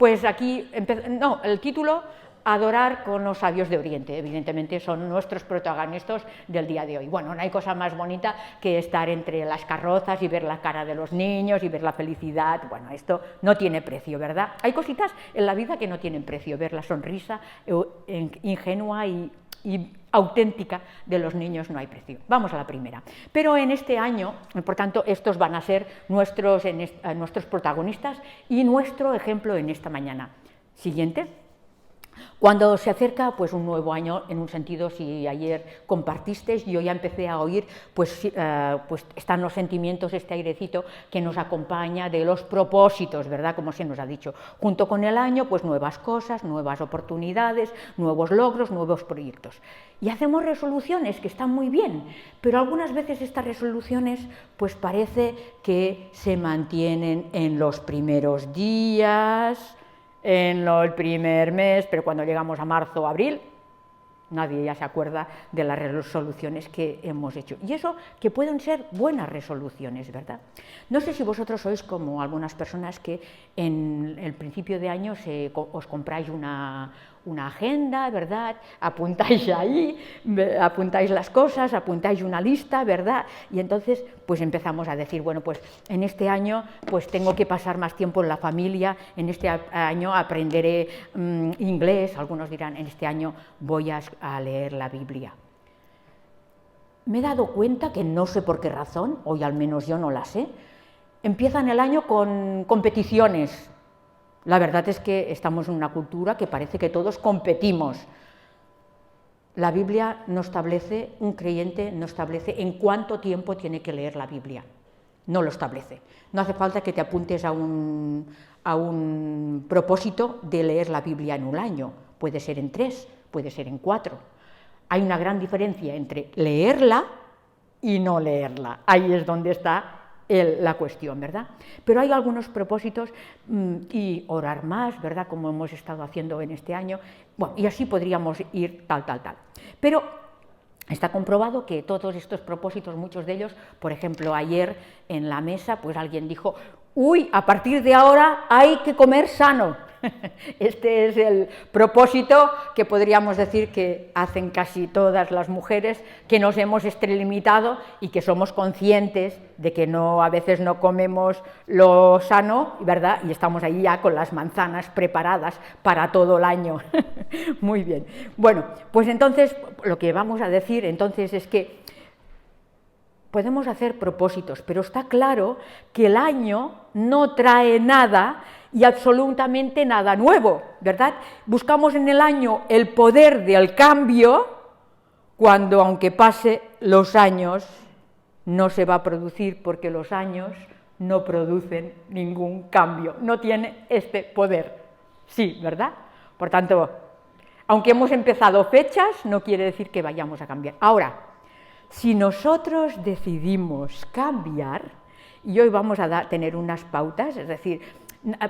pues aquí, no, el título, Adorar con los sabios de Oriente, evidentemente son nuestros protagonistas del día de hoy. Bueno, no hay cosa más bonita que estar entre las carrozas y ver la cara de los niños y ver la felicidad, bueno, esto no tiene precio, ¿verdad? Hay cositas en la vida que no tienen precio, ver la sonrisa ingenua y auténtica de los niños no hay precio. Vamos a la primera. Pero en este año, por tanto, estos van a ser nuestros protagonistas y nuestro ejemplo en esta mañana. Siguiente. Cuando se acerca pues un nuevo año, en un sentido, si ayer compartisteis, yo ya empecé a oír, pues están los sentimientos, este airecito que nos acompaña de los propósitos, ¿verdad? Como se nos ha dicho. Junto con el año, pues nuevas cosas, nuevas oportunidades, nuevos logros, nuevos proyectos. Y hacemos resoluciones que están muy bien, pero algunas veces estas resoluciones pues parece que se mantienen en los primeros días, en el primer mes, pero cuando llegamos a marzo o abril, nadie ya se acuerda de las resoluciones que hemos hecho. Y eso que pueden ser buenas resoluciones, ¿verdad? No sé si vosotros sois como algunas personas que en el principio de año os compráis una agenda, ¿verdad? Apuntáis ahí, apuntáis las cosas, apuntáis una lista, ¿verdad? Y entonces pues empezamos a decir, bueno, pues en este año pues tengo que pasar más tiempo en la familia, en este año aprenderé inglés, algunos dirán, en este año voy a leer la Biblia. Me he dado cuenta que no sé por qué razón, hoy al menos yo no la sé, empiezan el año con competiciones. La verdad es que estamos en una cultura que parece que todos competimos. La Biblia no establece, un creyente no establece en cuánto tiempo tiene que leer la Biblia. No lo establece. No hace falta que te apuntes a un propósito de leer la Biblia en un año. Puede ser en 3, puede ser en 4. Hay una gran diferencia entre leerla y no leerla. Ahí es donde está la cuestión, ¿verdad? Pero hay algunos propósitos y orar más, ¿verdad? Como hemos estado haciendo en este año, bueno, y así podríamos ir tal. Pero está comprobado que todos estos propósitos, muchos de ellos, por ejemplo, ayer en la mesa, pues alguien dijo, uy, a partir de ahora hay que comer sano. Este es el propósito que podríamos decir que hacen casi todas las mujeres, que nos hemos extralimitado y que somos conscientes de que a veces no comemos lo sano, ¿verdad? Y estamos ahí ya con las manzanas preparadas para todo el año. Muy bien. Bueno, pues entonces lo que vamos a decir entonces es que podemos hacer propósitos, pero está claro que el año no trae nada y absolutamente nada nuevo, ¿verdad? Buscamos en el año el poder del cambio, cuando aunque pase los años, no se va a producir porque los años no producen ningún cambio, no tiene este poder. Sí, ¿verdad? Por tanto, aunque hemos empezado fechas, no quiere decir que vayamos a cambiar. Ahora, si nosotros decidimos cambiar, y hoy vamos a tener unas pautas, es decir,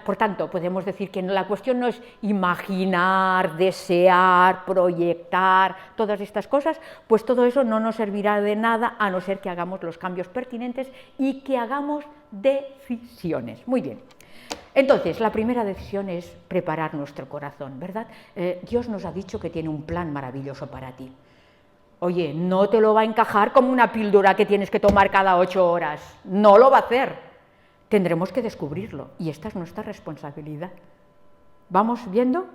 por tanto, podemos decir que la cuestión no es imaginar, desear, proyectar, todas estas cosas, pues todo eso no nos servirá de nada a no ser que hagamos los cambios pertinentes y que hagamos decisiones. Muy bien. Entonces, la primera decisión es preparar nuestro corazón, ¿verdad? Dios nos ha dicho que tiene un plan maravilloso para ti. Oye, no te lo va a encajar como una píldora que tienes que tomar cada 8 horas, no lo va a hacer. Tendremos que descubrirlo y esta es nuestra responsabilidad. ¿Vamos viendo?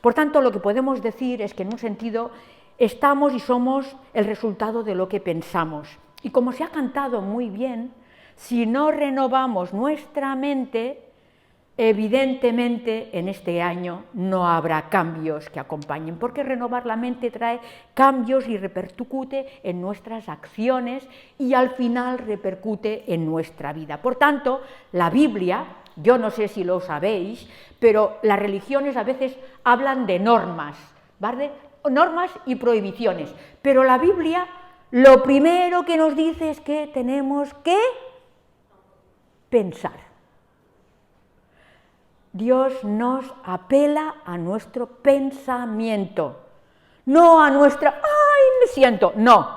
Por tanto, lo que podemos decir es que en un sentido estamos y somos el resultado de lo que pensamos. Y como se ha cantado muy bien, si no renovamos nuestra mente, evidentemente en este año no habrá cambios que acompañen, porque renovar la mente trae cambios y repercute en nuestras acciones y al final repercute en nuestra vida. Por tanto, la Biblia, yo no sé si lo sabéis, pero las religiones a veces hablan de normas, ¿vale? Normas y prohibiciones, pero la Biblia lo primero que nos dice es que tenemos que pensar. Dios nos apela a nuestro pensamiento, no a nuestra, ¡ay, me siento! No,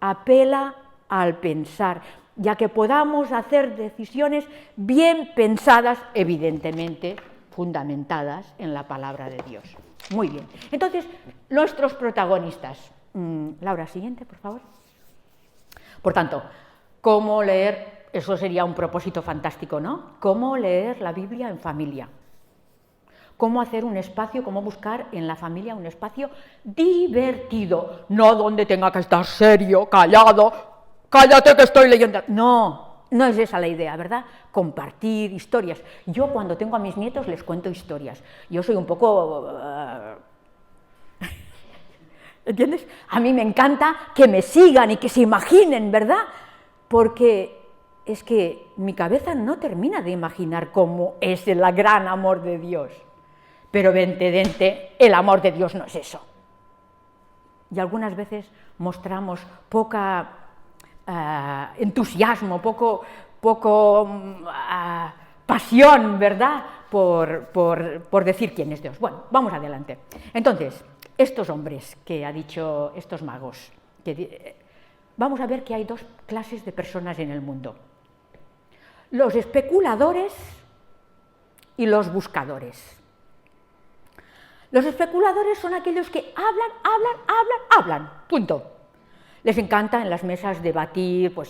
apela al pensar, ya que podamos hacer decisiones bien pensadas, evidentemente, fundamentadas en la palabra de Dios. Muy bien. Entonces, nuestros protagonistas. Laura, siguiente, por favor. Por tanto, ¿cómo leer? Eso sería un propósito fantástico, ¿no? ¿Cómo leer la Biblia en familia? ¿Cómo hacer un espacio, cómo buscar en la familia un espacio divertido? No donde tenga que estar serio, callado, cállate que estoy leyendo. No, no es esa la idea, ¿verdad? Compartir historias. Yo cuando tengo a mis nietos les cuento historias. Yo soy un poco... ¿entiendes? A mí me encanta que me sigan y que se imaginen, ¿verdad? Porque es que mi cabeza no termina de imaginar cómo es el gran amor de Dios. Pero evidentemente el amor de Dios no es eso. Y algunas veces mostramos poca entusiasmo, poco pasión, ¿verdad?, por decir quién es Dios. Bueno, vamos adelante. Entonces, estos hombres que ha dicho, estos magos, vamos a ver que hay dos clases de personas en el mundo. Los especuladores y los buscadores. Los especuladores son aquellos que hablan, punto. Les encanta en las mesas debatir, pues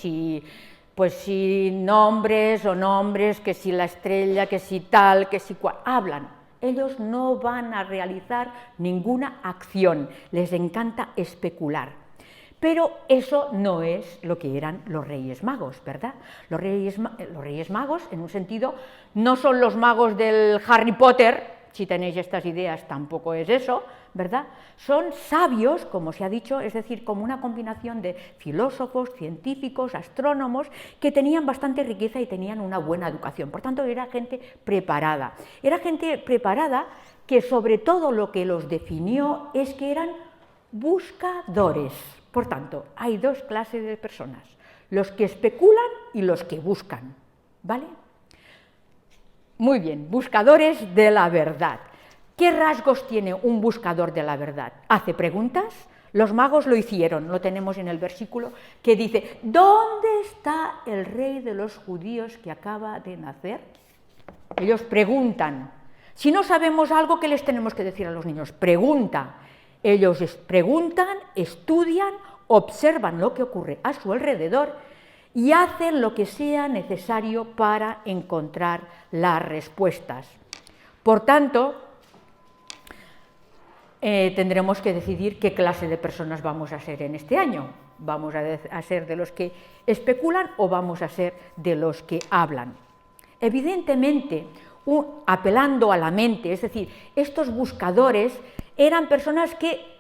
si nombres o nombres, que si la estrella, que si tal, que si cual, hablan. Ellos no van a realizar ninguna acción, les encanta especular. Pero eso no es lo que eran los Reyes Magos, ¿verdad? Los Reyes Magos, en un sentido, no son los magos del Harry Potter. Si tenéis estas ideas, tampoco es eso, ¿verdad? Son sabios, como se ha dicho, es decir, como una combinación de filósofos, científicos, astrónomos, que tenían bastante riqueza y tenían una buena educación. Por tanto, era gente preparada. Era gente preparada que sobre todo lo que los definió es que eran buscadores. Por tanto, hay dos clases de personas, los que especulan y los que buscan, ¿vale? Muy bien, buscadores de la verdad. ¿Qué rasgos tiene un buscador de la verdad? Hace preguntas. Los magos lo hicieron, lo tenemos en el versículo que dice: ¿dónde está el rey de los judíos que acaba de nacer? Ellos preguntan. Si no sabemos algo, ¿qué les tenemos que decir a los niños? Pregunta. Ellos preguntan, estudian, observan lo que ocurre a su alrededor y hacen lo que sea necesario para encontrar las respuestas. Por tanto, tendremos que decidir qué clase de personas vamos a ser en este año. ¿Vamos a ser de los que especulan o vamos a ser de los que hablan? Evidentemente, apelando a la mente, es decir, estos buscadores eran personas que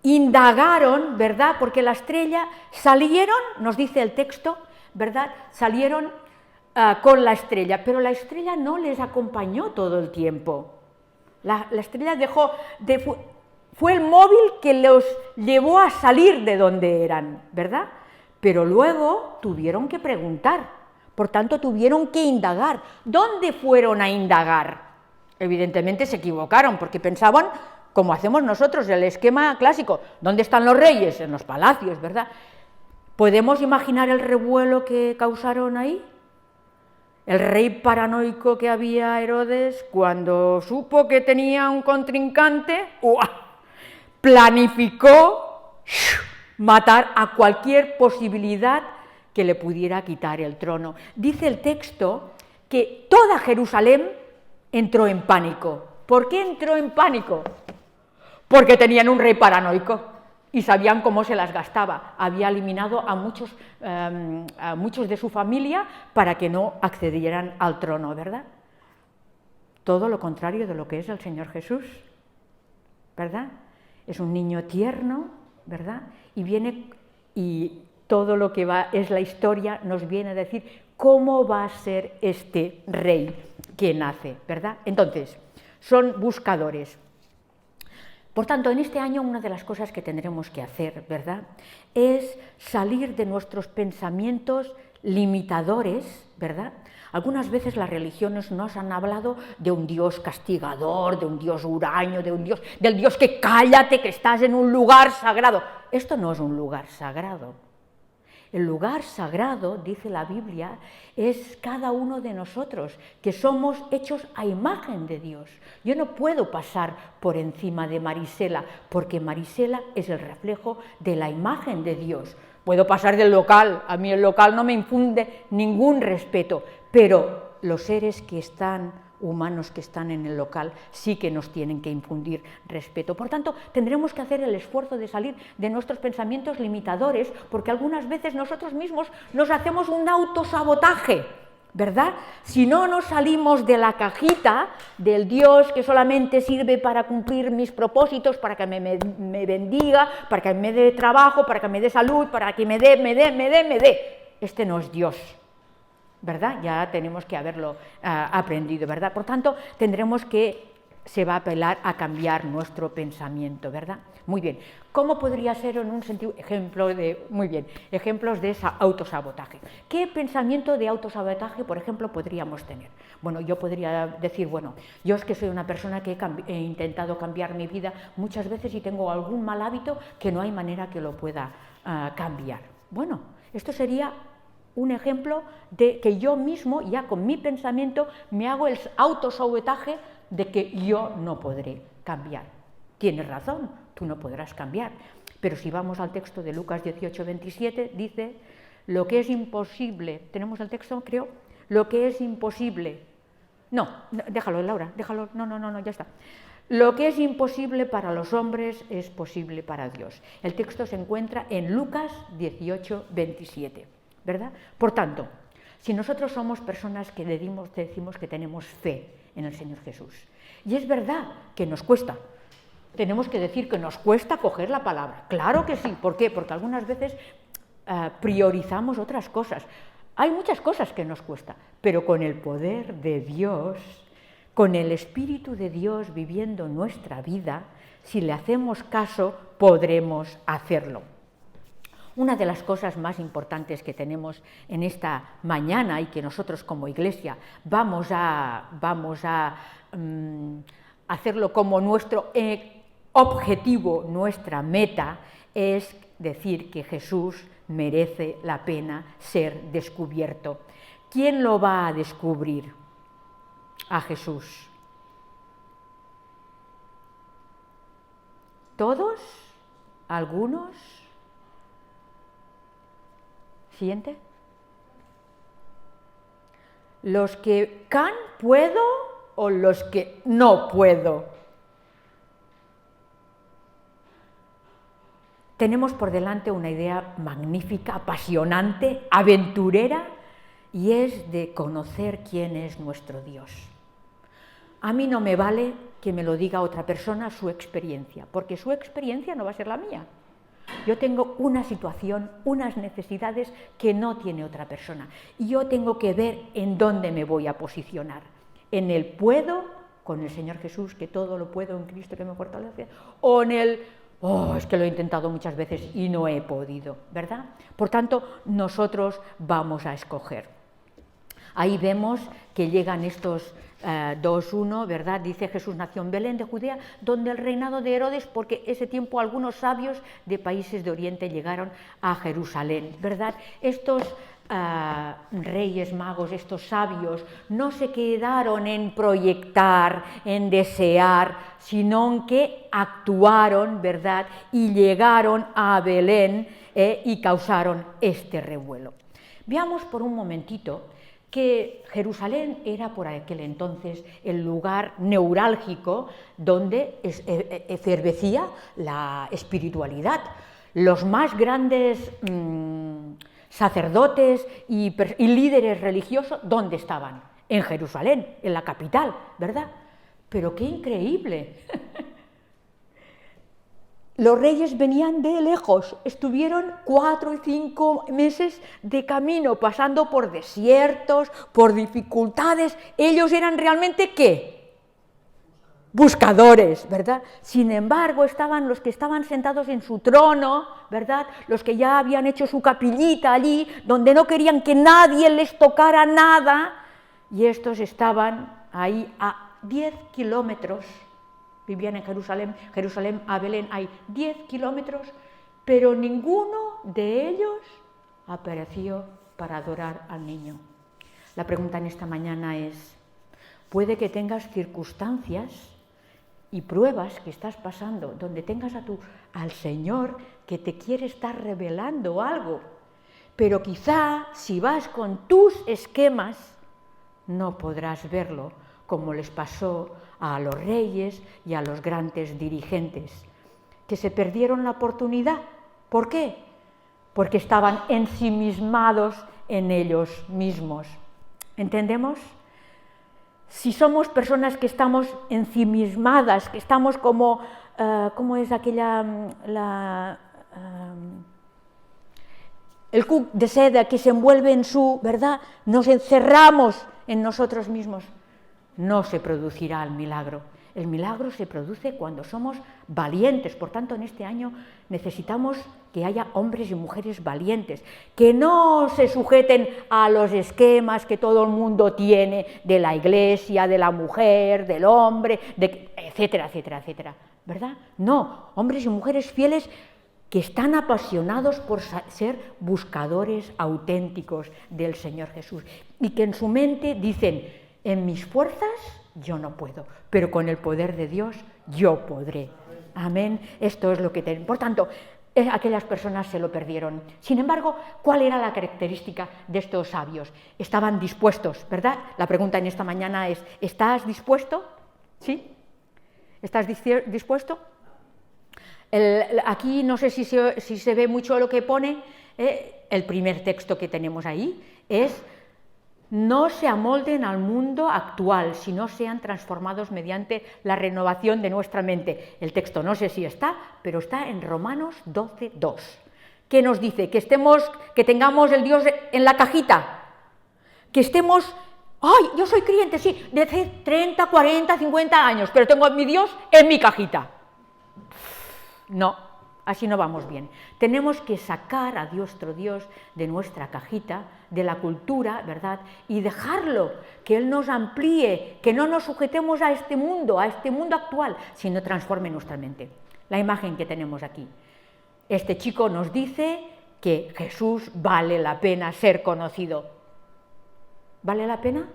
indagaron, ¿verdad? Porque la estrella salieron, nos dice el texto, ¿verdad? Salieron con la estrella, pero la estrella no les acompañó todo el tiempo. La estrella fue el móvil que los llevó a salir de donde eran, ¿verdad? Pero luego tuvieron que preguntar, por tanto tuvieron que indagar. ¿Dónde fueron a indagar? Evidentemente se equivocaron porque pensaban, como hacemos nosotros, el esquema clásico, ¿dónde están los reyes? En los palacios, ¿verdad? ¿Podemos imaginar el revuelo que causaron ahí? El rey paranoico que había Herodes, cuando supo que tenía un contrincante, planificó matar a cualquier posibilidad que le pudiera quitar el trono. Dice el texto que toda Jerusalén entró en pánico. ¿Por qué entró en pánico? Porque tenían un rey paranoico y sabían cómo se las gastaba. Había eliminado a muchos de su familia para que no accedieran al trono, ¿verdad? Todo lo contrario de lo que es el Señor Jesús, ¿verdad? Es un niño tierno, ¿verdad? Y todo lo que es la historia nos viene a decir cómo va a ser este rey que nace, ¿verdad? Entonces, son buscadores. Por tanto, en este año una de las cosas que tendremos que hacer, ¿verdad?, es salir de nuestros pensamientos limitadores, ¿verdad? Algunas veces las religiones nos han hablado de un Dios castigador, de un Dios huraño, del Dios que cállate, que estás en un lugar sagrado. Esto no es un lugar sagrado. El lugar sagrado, dice la Biblia, es cada uno de nosotros, que somos hechos a imagen de Dios. Yo no puedo pasar por encima de Marisela, porque Marisela es el reflejo de la imagen de Dios. Puedo pasar del local, a mí el local no me infunde ningún respeto, pero los seres que están humanos que están en el local sí que nos tienen que infundir respeto. Por tanto, tendremos que hacer el esfuerzo de salir de nuestros pensamientos limitadores, porque algunas veces nosotros mismos nos hacemos un autosabotaje, ¿verdad? Si no nos salimos de la cajita del Dios que solamente sirve para cumplir mis propósitos, para que me bendiga, para que me dé trabajo, para que me dé salud, para que me dé. Este no es Dios, ¿verdad? Ya tenemos que haberlo aprendido, ¿verdad? Por tanto, tendremos que, se va a apelar a cambiar nuestro pensamiento, ¿verdad? Muy bien. ¿Cómo podría ser en un sentido, ejemplos de ese autosabotaje? ¿Qué pensamiento de autosabotaje, por ejemplo, podríamos tener? Bueno, yo podría decir, bueno, yo es que soy una persona que he intentado cambiar mi vida muchas veces y tengo algún mal hábito que no hay manera que lo pueda cambiar. Bueno, esto sería un ejemplo de que yo mismo, ya con mi pensamiento, me hago el autosabotaje de que yo no podré cambiar. Tienes razón, tú no podrás cambiar. Pero si vamos al texto de Lucas 18, 27, dice, lo que es imposible, ¿tenemos el texto, creo? Lo que es imposible. No, déjalo, Laura, déjalo, no, ya está. Lo que es imposible para los hombres es posible para Dios. El texto se encuentra en Lucas 18, 27. ¿Verdad? Por tanto, si nosotros somos personas que decimos que tenemos fe en el Señor Jesús, y es verdad que nos cuesta, tenemos que decir que nos cuesta coger la palabra, claro que sí, ¿por qué? Porque algunas veces priorizamos otras cosas, hay muchas cosas que nos cuesta, pero con el poder de Dios, con el Espíritu de Dios viviendo nuestra vida, si le hacemos caso, podremos hacerlo. Una de las cosas más importantes que tenemos en esta mañana y que nosotros como Iglesia vamos a hacerlo como nuestro objetivo, nuestra meta, es decir que Jesús merece la pena ser descubierto. ¿Quién lo va a descubrir? A Jesús. ¿Todos? ¿Algunos? Siguiente. ¿Los que puedo o los que no puedo? Tenemos por delante una idea magnífica, apasionante, aventurera, y es de conocer quién es nuestro Dios. A mí no me vale que me lo diga otra persona su experiencia, porque su experiencia no va a ser la mía. Yo tengo una situación, unas necesidades que no tiene otra persona. Y yo tengo que ver en dónde me voy a posicionar. En el puedo, con el Señor Jesús, que todo lo puedo en Cristo que me fortalece, o en el, es que lo he intentado muchas veces y no he podido, ¿verdad? Por tanto, nosotros vamos a escoger. Ahí vemos que llegan estos 2:1, ¿verdad? Dice Jesús nació en Belén de Judea, donde el reinado de Herodes, porque ese tiempo algunos sabios de países de Oriente llegaron a Jerusalén, ¿verdad? Estos reyes magos, estos sabios, no se quedaron en proyectar, en desear, sino que actuaron, ¿verdad? Y llegaron a Belén y causaron este revuelo. Veamos por un momentito que Jerusalén era por aquel entonces el lugar neurálgico donde efervecía la espiritualidad. Los más grandes sacerdotes y líderes religiosos, ¿dónde estaban? En Jerusalén, en la capital, ¿verdad? Pero qué increíble. Los reyes venían de lejos, estuvieron 4 y 5 meses de camino, pasando por desiertos, por dificultades. Ellos eran realmente, ¿qué? Buscadores, ¿verdad? Sin embargo, estaban los que estaban sentados en su trono, ¿verdad? Los que ya habían hecho su capillita allí, donde no querían que nadie les tocara nada, y estos estaban ahí a 10 kilómetros. Vivían en Jerusalén a Belén hay 10 kilómetros, pero ninguno de ellos apareció para adorar al niño. La pregunta en esta mañana es, puede que tengas circunstancias y pruebas que estás pasando, donde tengas al Señor que te quiere estar revelando algo, pero quizá si vas con tus esquemas no podrás verlo, como les pasó a los reyes y a los grandes dirigentes, que se perdieron la oportunidad. ¿Por qué? Porque estaban ensimismados en ellos mismos. ¿Entendemos? Si somos personas que estamos ensimismadas, que estamos como, ¿cómo es aquella, el cuc de seda que se envuelve en su, ¿verdad? Nos encerramos en nosotros mismos, no se producirá el milagro. El milagro se produce cuando somos valientes. Por tanto, en este año necesitamos que haya hombres y mujeres valientes, que no se sujeten a los esquemas que todo el mundo tiene de la iglesia, de la mujer, del hombre, etcétera, etcétera, etcétera, ¿verdad? No, hombres y mujeres fieles que están apasionados por ser buscadores auténticos del Señor Jesús y que en su mente dicen, en mis fuerzas yo no puedo, pero con el poder de Dios yo podré. Amén. Esto es lo que tenemos. Por tanto, aquellas personas se lo perdieron. Sin embargo, ¿cuál era la característica de estos sabios? Estaban dispuestos, ¿verdad? La pregunta en esta mañana es, ¿estás dispuesto? ¿Sí? ¿Estás dispuesto? Aquí no sé si se ve mucho lo que pone, el primer texto que tenemos ahí es: no se amolden al mundo actual, sino sean transformados mediante la renovación de nuestra mente. El texto no sé si está, pero está en Romanos 12:2, que nos dice que tengamos el Dios en la cajita, que estemos, ¡ay, yo soy creyente, sí, de hace 30, 40, 50 años, pero tengo a mi Dios en mi cajita! No, así no vamos bien. Tenemos que sacar a nuestro Dios de nuestra cajita, de la cultura, ¿verdad? Y dejarlo, que Él nos amplíe, que no nos sujetemos a este mundo actual, sino transforme nuestra mente. La imagen que tenemos aquí. Este chico nos dice que Jesús vale la pena ser conocido. ¿Vale la pena?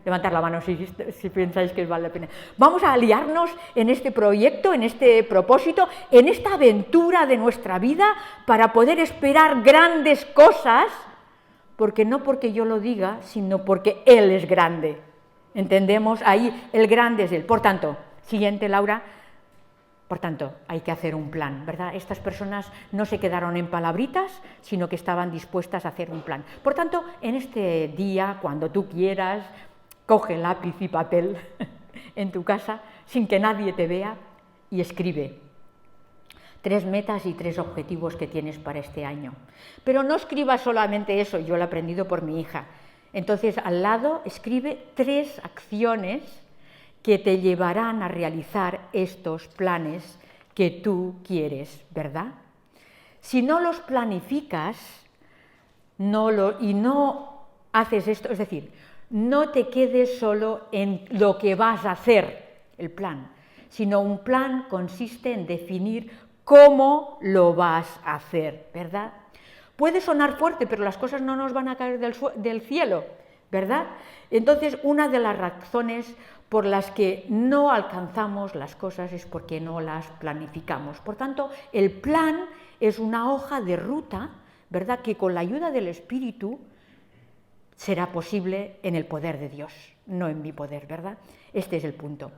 Levantar la mano si pensáis que vale la pena. Vamos a aliarnos en este proyecto, en este propósito, en esta aventura de nuestra vida para poder esperar grandes cosas, no porque yo lo diga, sino porque Él es grande. ¿Entendemos? Ahí el grande es Él. Por tanto, siguiente, Laura. Por tanto, hay que hacer un plan, ¿verdad? Estas personas no se quedaron en palabritas, sino que estaban dispuestas a hacer un plan. Por tanto, en este día, cuando tú quieras, coge lápiz y papel en tu casa, sin que nadie te vea, y escribe 3 metas y 3 objetivos que tienes para este año. Pero no escribas solamente eso, yo lo he aprendido por mi hija. Entonces, al lado, escribe 3 acciones que te llevarán a realizar estos planes que tú quieres, ¿verdad? Si no los planificas y no haces esto, es decir, no te quedes solo en lo que vas a hacer, el plan, sino un plan consiste en definir cómo lo vas a hacer, ¿verdad? Puede sonar fuerte, pero las cosas no nos van a caer del cielo, ¿verdad? Entonces, una de las razones por las que no alcanzamos las cosas es porque no las planificamos. Por tanto, el plan es una hoja de ruta, ¿verdad?, que con la ayuda del Espíritu será posible en el poder de Dios, no en mi poder, ¿verdad? Este es el punto.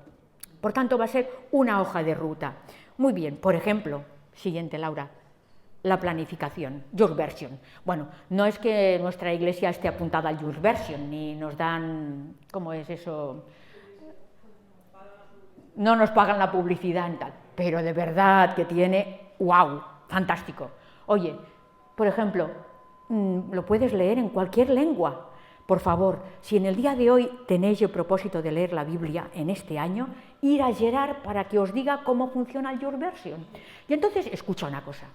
Por tanto, va a ser una hoja de ruta. Muy bien, por ejemplo, siguiente, Laura, la planificación, YourVersion. Bueno, no es que nuestra iglesia esté apuntada al YourVersion, ni nos dan, ¿cómo es eso? No nos pagan la publicidad en tal, pero de verdad que tiene, ¡wow!, fantástico. Oye, por ejemplo, lo puedes leer en cualquier lengua. Por favor, si en el día de hoy tenéis el propósito de leer la Biblia en este año, ir a Gerard para que os diga cómo funciona el YourVersion. Y entonces, escucha una cosa.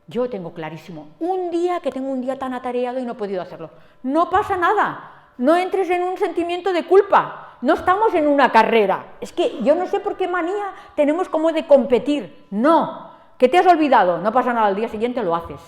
Yo tengo clarísimo, un día que tengo un día tan atareado y no he podido hacerlo. No pasa nada, no entres en un sentimiento de culpa, no estamos en una carrera. Es que yo no sé por qué manía tenemos como de competir. No, que te has olvidado, no pasa nada, al día siguiente lo haces.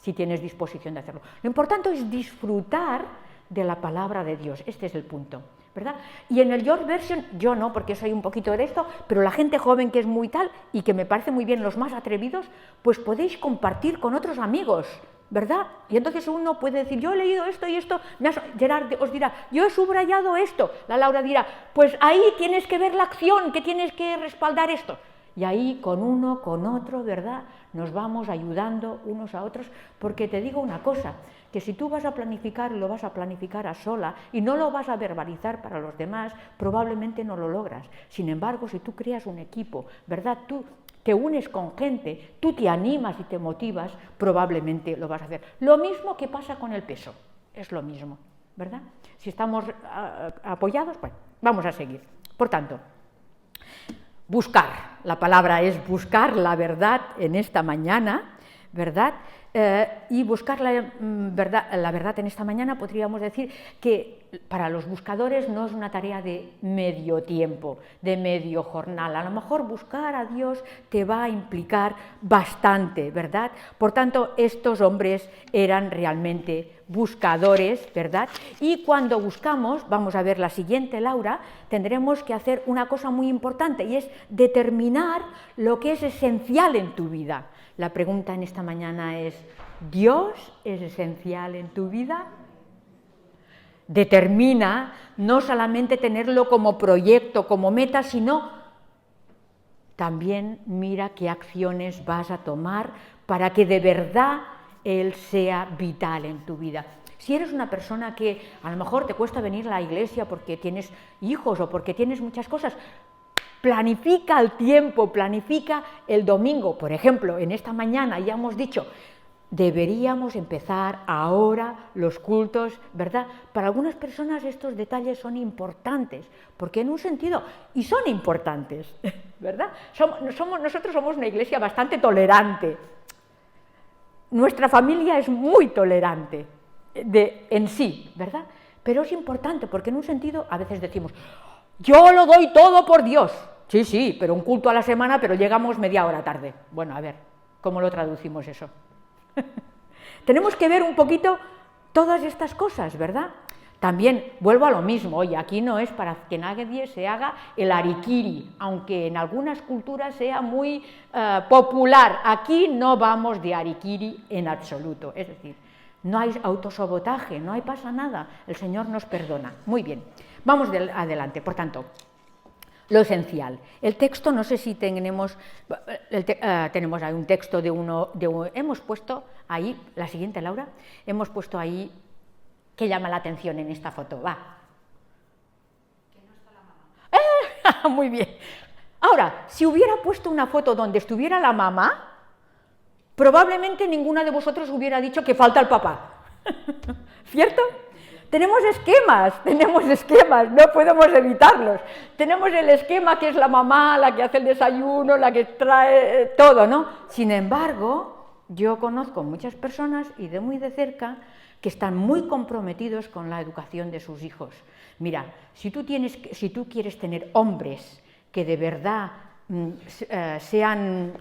si tienes disposición de hacerlo. Lo importante es disfrutar de la palabra de Dios, este es el punto, ¿verdad? Y en el Your Version, yo no, porque soy un poquito de esto, pero la gente joven que es muy tal y que me parece muy bien, los más atrevidos, pues podéis compartir con otros amigos, ¿verdad? Y entonces uno puede decir, yo he leído esto y esto, Gerard os dirá, yo he subrayado esto, la Laura dirá, pues ahí tienes que ver la acción, que tienes que respaldar esto. Y ahí con uno, con otro, ¿verdad? Nos vamos ayudando unos a otros, porque te digo una cosa, que si tú vas a planificar y lo vas a planificar a sola y no lo vas a verbalizar para los demás, probablemente no lo logras. Sin embargo, si tú creas un equipo, ¿verdad? Tú te unes con gente, tú te animas y te motivas, probablemente lo vas a hacer. Lo mismo que pasa con el peso, es lo mismo, ¿verdad? Si estamos apoyados, bueno, vamos a seguir. Por tanto, buscar, la palabra es buscar la verdad en esta mañana, ¿verdad? Y buscar la verdad en esta mañana podríamos decir que para los buscadores no es una tarea de medio tiempo, de medio jornal. A lo mejor buscar a Dios te va a implicar bastante, ¿verdad? Por tanto, estos hombres eran realmente buscadores, ¿verdad? Y cuando buscamos, vamos a ver la siguiente, Laura, tendremos que hacer una cosa muy importante y es determinar lo que es esencial en tu vida. La pregunta en esta mañana es, ¿Dios es esencial en tu vida? Determina no solamente tenerlo como proyecto, como meta, sino también mira qué acciones vas a tomar para que de verdad Él sea vital en tu vida. Si eres una persona que a lo mejor te cuesta venir a la iglesia porque tienes hijos o porque tienes muchas cosas, planifica el tiempo, planifica el domingo. Por ejemplo, en esta mañana ya hemos dicho, deberíamos empezar ahora los cultos, ¿verdad? Para algunas personas estos detalles son importantes, porque en un sentido, y son importantes, ¿verdad? Nosotros somos una iglesia bastante tolerante. Nuestra familia es muy tolerante en sí, ¿verdad? Pero es importante, porque en un sentido a veces decimos, yo lo doy todo por Dios. Sí, sí, pero un culto a la semana, pero llegamos media hora tarde. Bueno, a ver, ¿cómo lo traducimos eso? Tenemos que ver un poquito todas estas cosas, ¿verdad? También vuelvo a lo mismo, oye, aquí no es para que nadie se haga el harikiri, aunque en algunas culturas sea muy popular. Aquí no vamos de harikiri en absoluto, es decir, no hay autosabotaje, no pasa nada, el Señor nos perdona. Muy bien, vamos adelante, por tanto, lo esencial. El texto, no sé si tenemos ahí un texto hemos puesto ahí, la siguiente, Laura, hemos puesto ahí, ¿qué llama la atención en esta foto? Va. Que no está la mamá. Muy bien. Ahora, si hubiera puesto una foto donde estuviera la mamá, probablemente ninguna de vosotros hubiera dicho que falta el papá. ¿Cierto? Tenemos esquemas, no podemos evitarlos. Tenemos el esquema que es la mamá, la que hace el desayuno, la que trae todo, ¿no? Sin embargo, yo conozco muchas personas y de muy de cerca que están muy comprometidos con la educación de sus hijos. Mira, si tú quieres tener hombres que de verdad sean,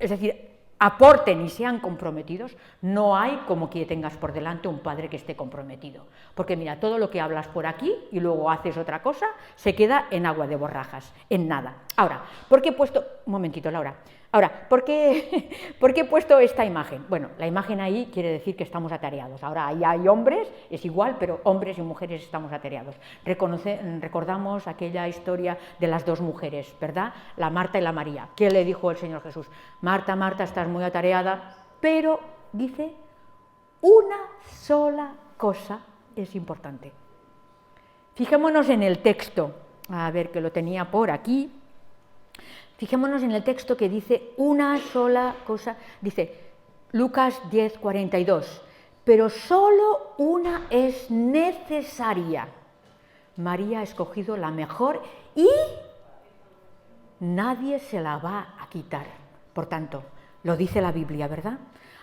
es decir, aporten y sean comprometidos, no hay como que tengas por delante un padre que esté comprometido. Porque mira, todo lo que hablas por aquí y luego haces otra cosa, se queda en agua de borrajas, en nada. Ahora, ¿por qué he puesto...? Un momentito, Laura. Ahora, ¿por qué he puesto esta imagen? Bueno, la imagen ahí quiere decir que estamos atareados. Ahora, ahí hay hombres, es igual, pero hombres y mujeres estamos atareados. Recordamos aquella historia de las dos mujeres, ¿verdad? La Marta y la María. ¿Qué le dijo el Señor Jesús? Marta, Marta, estás muy atareada, pero, dice, una sola cosa es importante. Fijémonos en el texto, a ver que lo tenía por aquí. Fijémonos en el texto que dice una sola cosa, dice Lucas 10:42, pero solo una es necesaria. María ha escogido la mejor y nadie se la va a quitar. Por tanto, lo dice la Biblia, ¿verdad?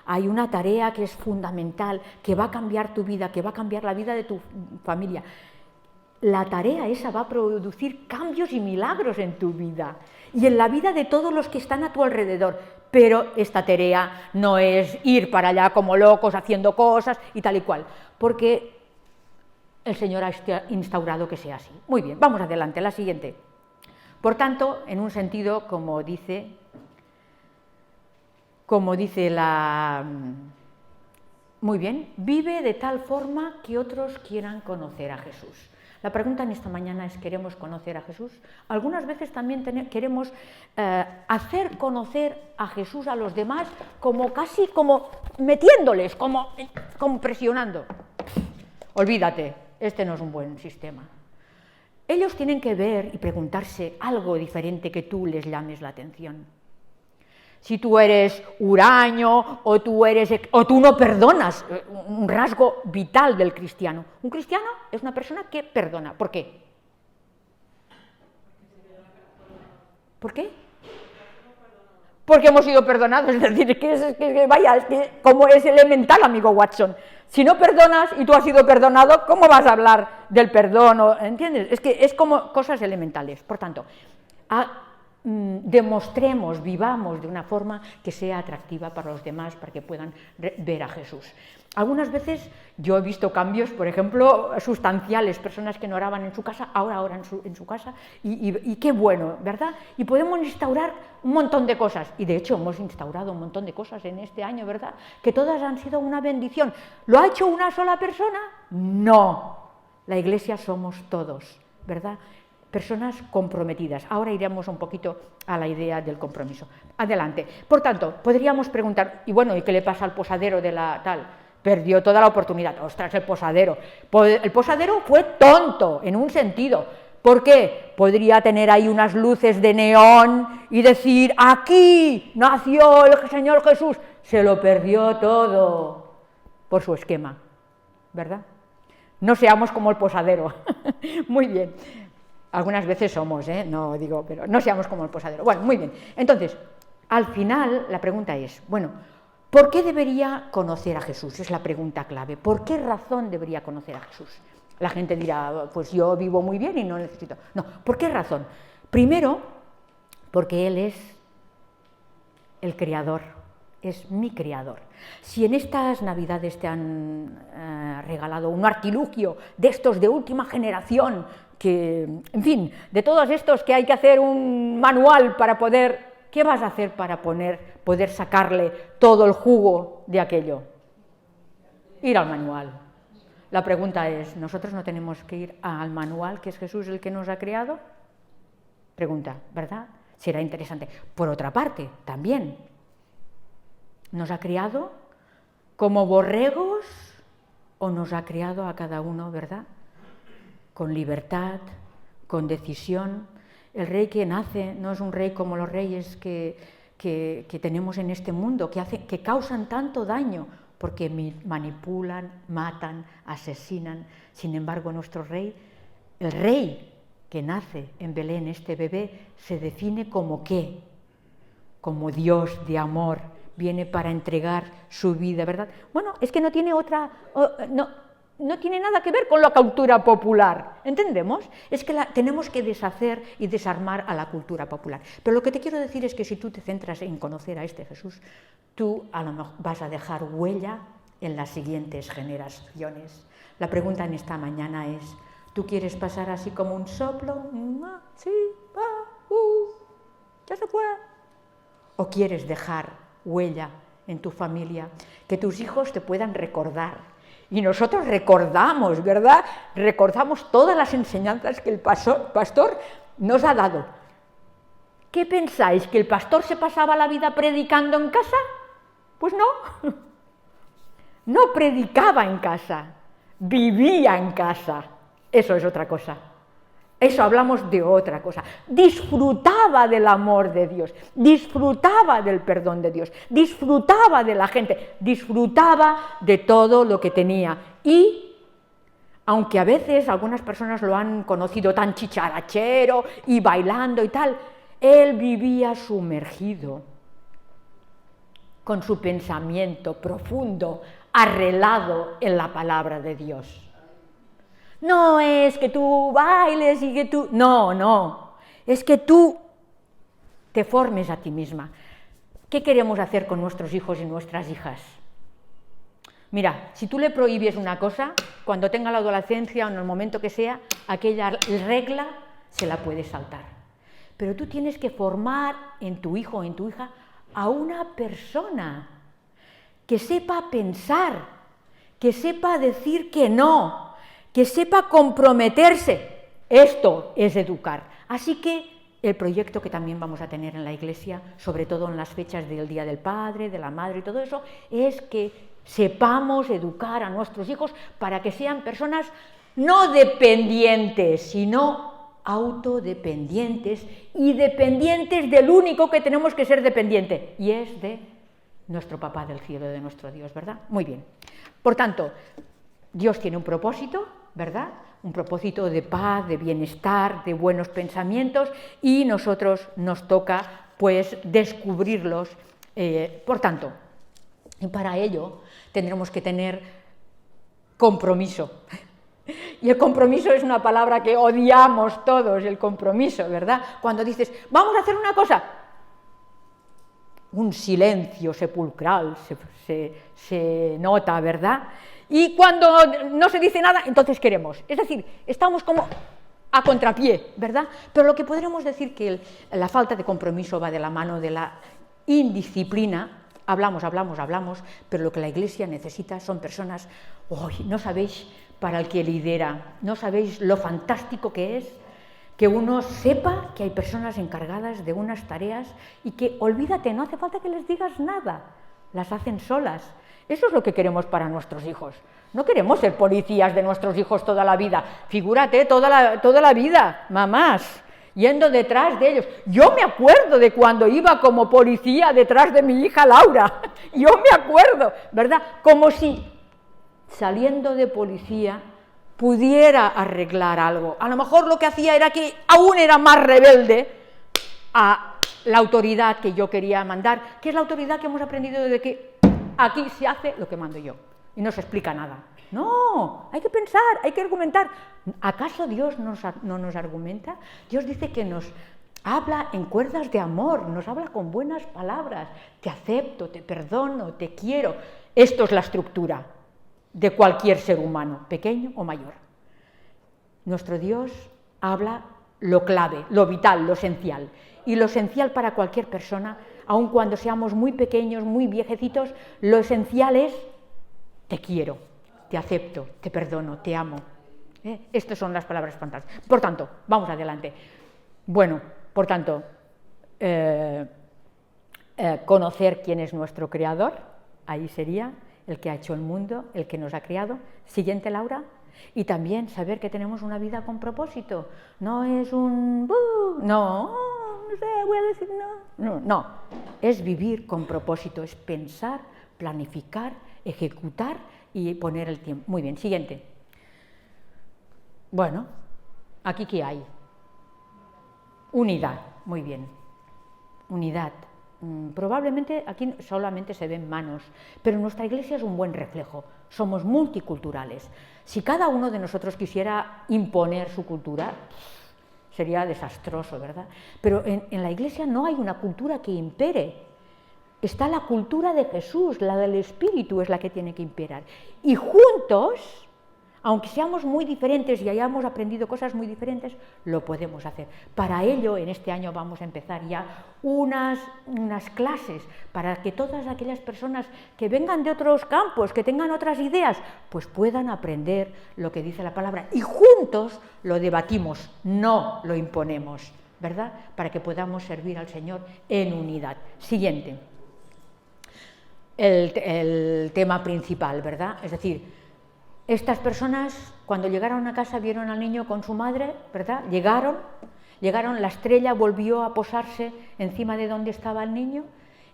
Hay una tarea que es fundamental, que va a cambiar tu vida, que va a cambiar la vida de tu familia. La tarea esa va a producir cambios y milagros en tu vida y en la vida de todos los que están a tu alrededor, pero esta tarea no es ir para allá como locos haciendo cosas y tal y cual, porque el Señor ha instaurado que sea así. Muy bien, vamos adelante, la siguiente. Por tanto, en un sentido, como dice la... Muy bien, vive de tal forma que otros quieran conocer a Jesús. La pregunta en esta mañana es, ¿queremos conocer a Jesús? Algunas veces también queremos hacer conocer a Jesús a los demás casi como metiéndoles, como presionando. Olvídate, este no es un buen sistema. Ellos tienen que ver y preguntarse algo diferente que tú les llames la atención. Si tú eres huraño o tú no perdonas, un rasgo vital del cristiano. Un cristiano es una persona que perdona. ¿Por qué? ¿Por qué? Porque hemos sido perdonados. Es decir, como es elemental, amigo Watson. Si no perdonas y tú has sido perdonado, ¿cómo vas a hablar del perdón? ¿Entiendes? Es que es como cosas elementales. Por tanto, demostremos, vivamos de una forma que sea atractiva para los demás, para que puedan ver a Jesús. Algunas veces yo he visto cambios, por ejemplo, sustanciales, personas que no oraban en su casa, ahora oran en su casa, y qué bueno, ¿verdad? Y podemos instaurar un montón de cosas, y de hecho hemos instaurado un montón de cosas en este año, ¿verdad? Que todas han sido una bendición. ¿Lo ha hecho una sola persona? No. La Iglesia somos todos, ¿verdad? Personas comprometidas. Ahora iremos un poquito a la idea del compromiso. Adelante. Por tanto, podríamos preguntar, y bueno, ¿y qué le pasa al posadero de la tal? Perdió toda la oportunidad. Ostras, el posadero. El posadero fue tonto, en un sentido. ¿Por qué? Podría tener ahí unas luces de neón y decir, aquí nació el Señor Jesús. Se lo perdió todo por su esquema, ¿verdad? No seamos como el posadero. Muy bien. Algunas veces somos, no digo, pero no seamos como el posadero. Bueno, muy bien. Entonces, al final, la pregunta es, bueno, ¿por qué debería conocer a Jesús? Es la pregunta clave. ¿Por qué razón debería conocer a Jesús? La gente dirá, pues yo vivo muy bien y no necesito. No, ¿por qué razón? Primero, porque Él es el Creador, es mi Creador. Si en estas Navidades te han regalado un artilugio de estos de última generación, que, en fin, de todos estos que hay que hacer un manual para poder, ¿qué vas a hacer para poder sacarle todo el jugo de aquello? Ir al manual. La pregunta es, ¿nosotros no tenemos que ir al manual, que es Jesús el que nos ha creado? Pregunta, ¿verdad? Será interesante. Por otra parte, también, ¿nos ha creado como borregos o nos ha creado a cada uno, ¿verdad? Con libertad, con decisión. El rey que nace no es un rey como los reyes que tenemos en este mundo, que causan tanto daño, porque manipulan, matan, asesinan. Sin embargo, nuestro rey, el rey que nace en Belén, este bebé, se define como ¿qué? Como Dios de amor, viene para entregar su vida, ¿verdad? Bueno, es que no tiene no tiene nada que ver con la cultura popular, ¿entendemos? Es que tenemos que deshacer y desarmar a la cultura popular. Pero lo que te quiero decir es que si tú te centras en conocer a este Jesús, tú a lo mejor vas a dejar huella en las siguientes generaciones. La pregunta en esta mañana es, ¿tú quieres pasar así como un soplo? Sí, ya se fue. ¿O quieres dejar huella en tu familia, que tus hijos te puedan recordar? Y nosotros recordamos, ¿verdad? Recordamos todas las enseñanzas que el pastor nos ha dado. ¿Qué pensáis? ¿Que el pastor se pasaba la vida predicando en casa? Pues no. No predicaba en casa, vivía en casa. Eso es otra cosa. Eso hablamos de otra cosa. Disfrutaba del amor de Dios, disfrutaba del perdón de Dios, disfrutaba de la gente, disfrutaba de todo lo que tenía. Y, aunque a veces algunas personas lo han conocido tan chicharachero y bailando y tal, él vivía sumergido, con su pensamiento profundo, arrelado en la palabra de Dios. No es que tú bailes y que tú... No, es que tú te formes a ti misma. ¿Qué queremos hacer con nuestros hijos y nuestras hijas? Mira, si tú le prohíbes una cosa, cuando tenga la adolescencia o en el momento que sea, aquella regla se la puedes saltar. Pero tú tienes que formar en tu hijo o en tu hija a una persona que sepa pensar, que sepa decir que no, que sepa comprometerse. Esto es educar. Así que el proyecto que también vamos a tener en la Iglesia, sobre todo en las fechas del Día del Padre, de la Madre y todo eso, es que sepamos educar a nuestros hijos para que sean personas no dependientes, sino autodependientes y dependientes del único que tenemos que ser dependiente, y es de nuestro Papá del cielo, de nuestro Dios, ¿verdad? Muy bien. Por tanto, Dios tiene un propósito, ¿verdad? Un propósito de paz, de bienestar, de buenos pensamientos, y nosotros nos toca, pues, descubrirlos. Por tanto, y para ello tendremos que tener compromiso. Y el compromiso es una palabra que odiamos todos, el compromiso, ¿verdad? Cuando dices, vamos a hacer una cosa, un silencio sepulcral se nota, ¿verdad? Y cuando no se dice nada, entonces queremos. Es decir, estamos como a contrapié, ¿verdad? Pero lo que podremos decir que la falta de compromiso va de la mano de la indisciplina. Hablamos, pero lo que la Iglesia necesita son personas, no sabéis para el que lidera, no sabéis lo fantástico que es que uno sepa que hay personas encargadas de unas tareas y que, olvídate, no hace falta que les digas nada, las hacen solas. Eso es lo que queremos para nuestros hijos. No queremos ser policías de nuestros hijos toda la vida. Figúrate, toda la vida, mamás, yendo detrás de ellos. Yo me acuerdo de cuando iba como policía detrás de mi hija Laura. Yo me acuerdo, ¿verdad? Como si saliendo de policía pudiera arreglar algo. A lo mejor lo que hacía era que aún era más rebelde a la autoridad que yo quería mandar, que es la autoridad que hemos aprendido de que aquí se hace lo que mando yo y no se explica nada. No, hay que pensar, hay que argumentar. ¿Acaso Dios no nos argumenta? Dios dice que nos habla en cuerdas de amor, nos habla con buenas palabras. Te acepto, te perdono, te quiero. Esto es la estructura de cualquier ser humano, pequeño o mayor. Nuestro Dios habla lo clave, lo vital, lo esencial. Y lo esencial para cualquier persona, aun cuando seamos muy pequeños, muy viejecitos, lo esencial es te quiero, te acepto, te perdono, te amo. Estas son las palabras fantásticas. Por tanto, vamos adelante. Bueno, por tanto, conocer quién es nuestro Creador, ahí sería el que ha hecho el mundo, el que nos ha creado. Siguiente, Laura. Y también saber que tenemos una vida con propósito. No es un... no sé, voy a decir no. Es vivir con propósito, es pensar, planificar, ejecutar y poner el tiempo. Muy bien, siguiente. Bueno, ¿aquí qué hay? Unidad, muy bien. Unidad. Probablemente aquí solamente se ven manos, pero nuestra Iglesia es un buen reflejo, somos multiculturales. Si cada uno de nosotros quisiera imponer su cultura, sería desastroso, ¿verdad? Pero en la Iglesia no hay una cultura que impere, está la cultura de Jesús, la del Espíritu es la que tiene que imperar. Y juntos, aunque seamos muy diferentes y hayamos aprendido cosas muy diferentes, lo podemos hacer. Para ello, en este año vamos a empezar ya unas clases para que todas aquellas personas que vengan de otros campos, que tengan otras ideas, pues puedan aprender lo que dice la palabra. Y juntos lo debatimos, no lo imponemos, ¿verdad? Para que podamos servir al Señor en unidad. Siguiente. El tema principal, ¿verdad? Es decir, estas personas, cuando llegaron a casa, vieron al niño con su madre, ¿verdad? Llegaron, la estrella volvió a posarse encima de donde estaba el niño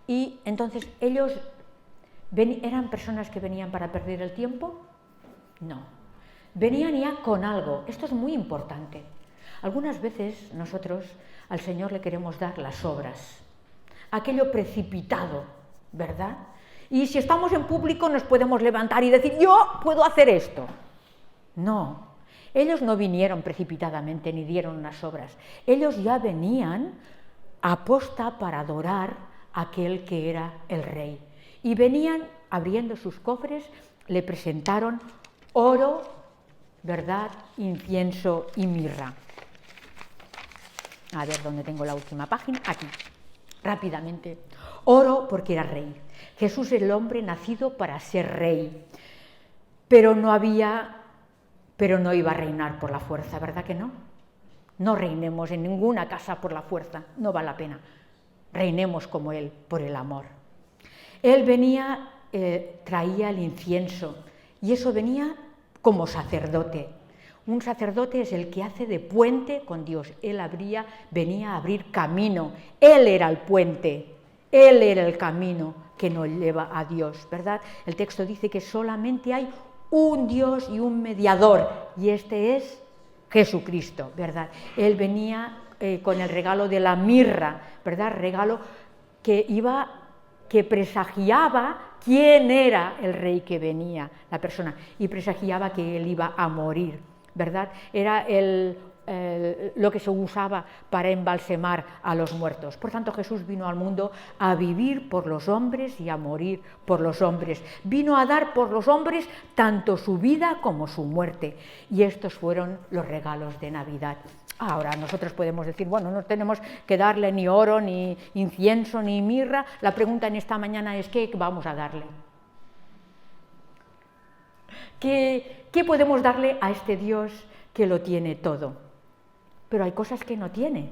y entonces ellos eran personas que venían para perder el tiempo. No, venían ya con algo. Esto es muy importante. Algunas veces nosotros al Señor le queremos dar las obras, aquello precipitado, ¿verdad? Y si estamos en público nos podemos levantar y decir, yo puedo hacer esto. No, ellos no vinieron precipitadamente ni dieron unas obras. Ellos ya venían aposta para adorar aquel que era el rey. Y venían abriendo sus cofres, le presentaron oro, ¿verdad?, incienso y mirra. A ver, ¿dónde tengo la última página? Aquí, rápidamente. Oro porque era rey. Jesús es el hombre nacido para ser rey, pero no iba a reinar por la fuerza, ¿verdad que no? No reinemos en ninguna casa por la fuerza, no vale la pena. Reinemos como Él, por el amor. Él venía, traía el incienso, y eso venía como sacerdote. Un sacerdote es el que hace de puente con Dios. Él venía a abrir camino. Él era el puente, Él era el camino que nos lleva a Dios, ¿verdad? El texto dice que solamente hay un Dios y un mediador, y este es Jesucristo, ¿verdad? Él venía con el regalo de la mirra, ¿verdad? Regalo que presagiaba quién era el rey que venía, la persona, y presagiaba que él iba a morir, ¿verdad? Era lo que se usaba para embalsamar a los muertos. Por tanto, Jesús vino al mundo a vivir por los hombres y a morir por los hombres. Vino a dar por los hombres tanto su vida como su muerte. Y estos fueron los regalos de Navidad. Ahora nosotros podemos decir, bueno, no tenemos que darle ni oro, ni incienso, ni mirra. La pregunta en esta mañana es, ¿qué vamos a darle? ¿Qué podemos darle a este Dios que lo tiene todo? Pero hay cosas que no tiene,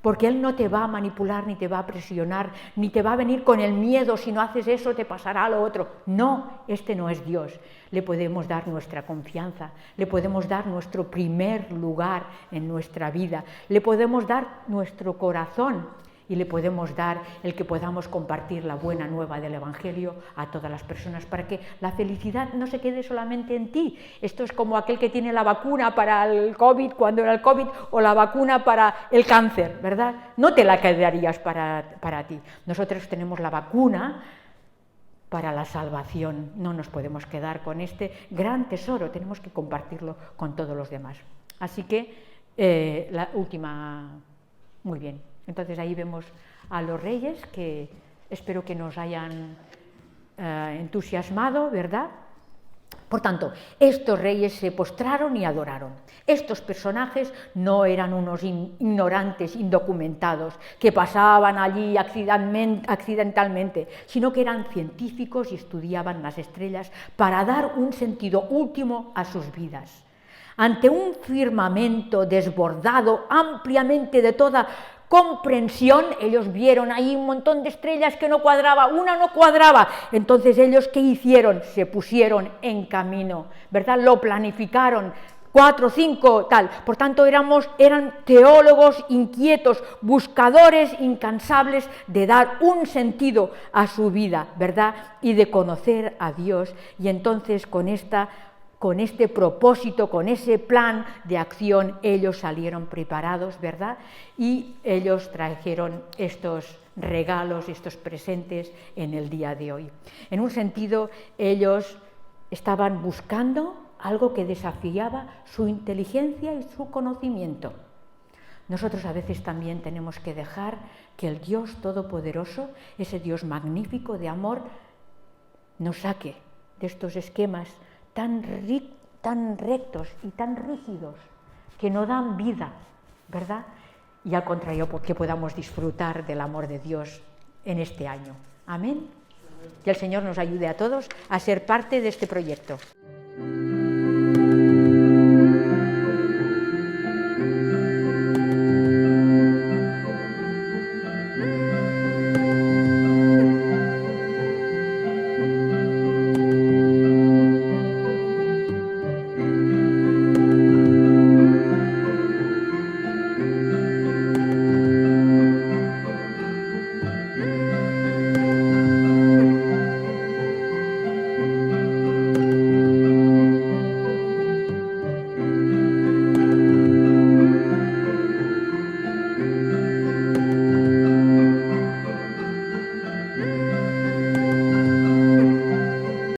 porque Él no te va a manipular, ni te va a presionar, ni te va a venir con el miedo, si no haces eso te pasará lo otro. No, este no es Dios. Le podemos dar nuestra confianza, le podemos dar nuestro primer lugar en nuestra vida, le podemos dar nuestro corazón y le podemos dar el que podamos compartir la buena nueva del Evangelio a todas las personas, para que la felicidad no se quede solamente en ti. Esto es como aquel que tiene la vacuna para el COVID, cuando era el COVID, o la vacuna para el cáncer, ¿verdad? No te la quedarías para ti. Nosotros tenemos la vacuna para la salvación. No nos podemos quedar con este gran tesoro, tenemos que compartirlo con todos los demás. Así que la última, muy bien. Entonces ahí vemos a los reyes que espero que nos hayan entusiasmado, ¿verdad? Por tanto, estos reyes se postraron y adoraron. Estos personajes no eran unos ignorantes, indocumentados, que pasaban allí accidentalmente, sino que eran científicos y estudiaban las estrellas para dar un sentido último a sus vidas. Ante un firmamento desbordado ampliamente de toda comprensión, ellos vieron ahí un montón de estrellas que no cuadraba, una no cuadraba. Entonces ellos, ¿qué hicieron? Se pusieron en camino, ¿verdad? Lo planificaron, 4, 5, tal. Por tanto, eran teólogos inquietos, buscadores incansables de dar un sentido a su vida, ¿verdad? Y de conocer a Dios. Y entonces con este propósito, con ese plan de acción, ellos salieron preparados, ¿verdad? Y ellos trajeron estos regalos, estos presentes en el día de hoy. En un sentido, ellos estaban buscando algo que desafiaba su inteligencia y su conocimiento. Nosotros a veces también tenemos que dejar que el Dios Todopoderoso, ese Dios magnífico de amor, nos saque de estos esquemas tan rectos y tan rígidos que no dan vida, ¿verdad? Y al contrario, que podamos disfrutar del amor de Dios en este año. Amén. Que el Señor nos ayude a todos a ser parte de este proyecto.